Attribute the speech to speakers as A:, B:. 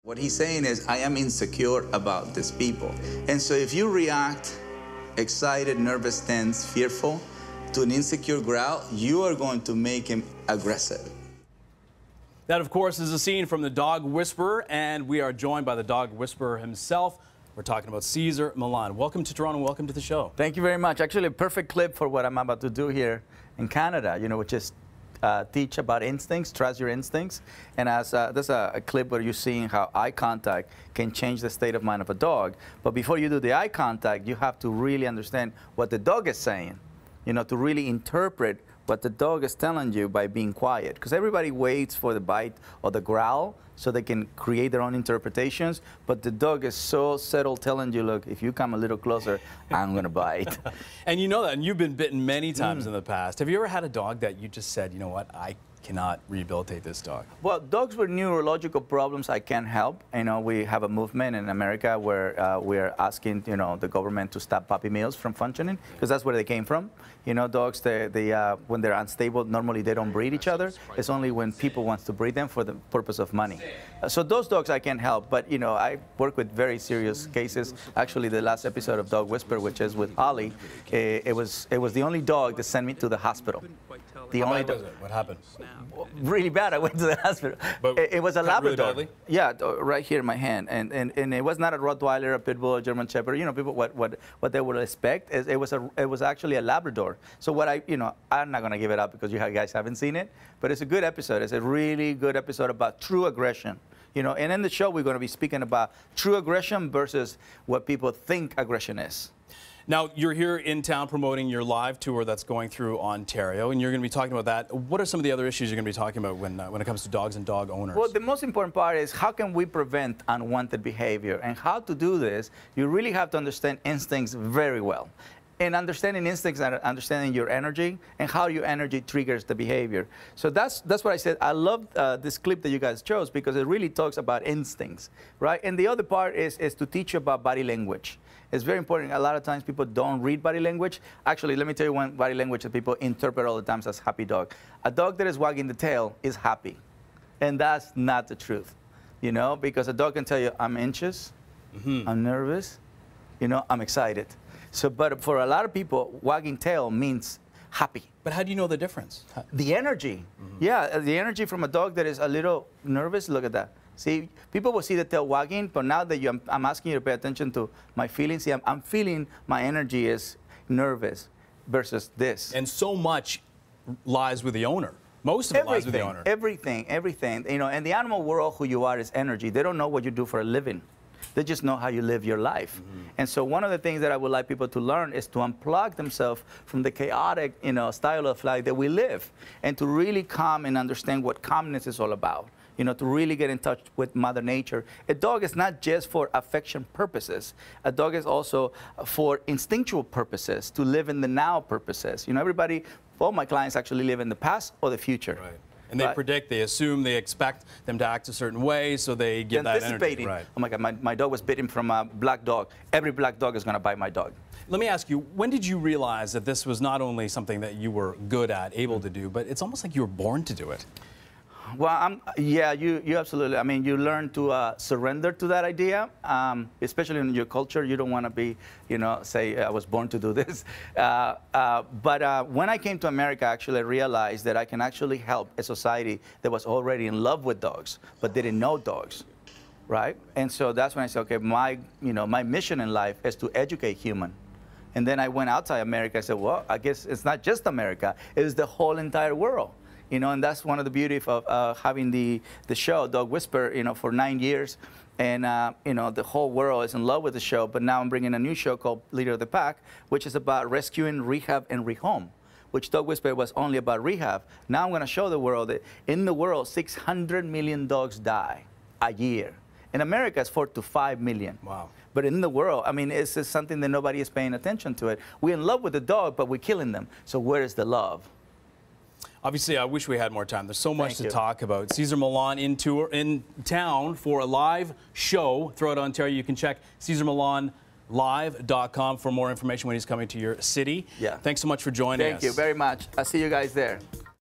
A: What he's saying is, I am insecure about these people. And so if you react excited, nervous, tense, fearful to an insecure growl, you are going to make him aggressive.
B: That, of course, is a scene from The Dog Whisperer, and we are joined by the Dog Whisperer himself. We're talking about Cesar Millan. Welcome to Toronto, welcome to the show.
C: Thank you very much. Actually, a perfect clip for what I'm about to do here in Canada, which is teach about instincts, trust your instincts. And as there's a clip where you're seeing how eye contact can change the state of mind of a dog. But before you do the eye contact, you have to really understand what the dog is saying, to really interpret what the dog is telling you by being quiet. Because everybody waits for the bite or the growl so they can create their own interpretations. But the dog is so settled telling you, look, if you come a little closer, I'm going to bite.
B: And you know that, and you've been bitten many times in the past. Have you ever had a dog that you just said, you know what, I cannot rehabilitate this dog?
C: Well, dogs with neurological problems I can't help. We have a movement in America where we're asking, the government to stop puppy mills from functioning, because that's where they came from. Dogs, when they're unstable, normally they don't breed each other. It's only when people want to breed them for the purpose of money. So those dogs I can't help, but I work with very serious cases. Actually, the last episode of Dog Whisper, which is with Holly, it was the only dog that sent me to the hospital. The only dog.
B: What happened?
C: Really bad. I went to the hospital. But it was a Labrador.
B: Really
C: yeah, right here in my hand, and it was not a Rottweiler, a Pit Bull, a German Shepherd. People what they would expect. It was actually a Labrador. So what I'm not gonna give it up because you guys haven't seen it, but it's a good episode. It's a really good episode about true aggression. And in the show we're going to be speaking about true aggression versus what people think aggression is.
B: Now, you're here in town promoting your live tour that's going through Ontario, and you're going to be talking about that. What are some of the other issues you're going to be talking about when it comes to dogs and dog owners?
C: Well, the most important part is how can we prevent unwanted behavior? And how to do this, you really have to understand instincts very well. And understanding instincts and understanding your energy and how your energy triggers the behavior. So that's what I said. I love this clip that you guys chose because it really talks about instincts, right? And the other part is to teach you about body language. It's very important. A lot of times people don't read body language. Actually, let me tell you one body language that people interpret all the time as happy dog. A dog that is wagging the tail is happy. And that's not the truth, because a dog can tell you, I'm anxious, I'm nervous, I'm excited. So, but for a lot of people, wagging tail means happy.
B: But how do you know the difference?
C: The energy. Yeah, the energy from a dog that is a little nervous, look at that. See, people will see the tail wagging, but now that I'm asking you to pay attention to my feelings, see, I'm feeling my energy is nervous versus this.
B: And so much lies with the owner. Most of it lies with the owner.
C: Everything. In the animal world, who you are is energy. They don't know what you do for a living. They just know how you live your life. And so one of the things that I would like people to learn is to unplug themselves from the chaotic, style of life that we live, and to really come and understand what calmness is all about. To really get in touch with Mother Nature. A dog is not just for affection purposes. A dog is also for instinctual purposes, to live in the now purposes. All my clients actually live in the past or the future.
B: Right. And they predict, they assume, they expect them to act a certain way, so they give that energy. Right.
C: Oh my God, my dog was bitten from a black dog. Every black dog is going to bite my dog.
B: Let me ask you, when did you realize that this was not only something that you were good at, able to do, but it's almost like you were born to do it?
C: Well, yeah, you absolutely. You learn to surrender to that idea, especially in your culture. You don't want to be, say, I was born to do this. But when I came to America, actually, I realized that I can actually help a society that was already in love with dogs, but didn't know dogs, right? And so that's when I said, okay, my mission in life is to educate human. And then I went outside America. I said, well, I guess it's not just America. It is the whole entire world. And that's one of the beauty of having the show, Dog Whisper, for 9 years. And, the whole world is in love with the show. But now I'm bringing a new show called Leader of the Pack, which is about rescuing, rehab, and rehome, which Dog Whisper was only about rehab. Now I'm going to show the world that in the world, 600 million dogs die a year. In America, it's 4 to 5 million.
B: Wow.
C: But in the world, it's just something that nobody is paying attention to it. We're in love with the dog, but we're killing them. So where is the love?
B: Obviously, I wish we had more time. There's so much to talk about. Cesar Millan in town for a live show throughout Ontario. You can check CesarMillanLive.com for more information when he's coming to your city.
C: Yeah.
B: Thanks so much for joining us.
C: Thank you very much. I'll see you guys there.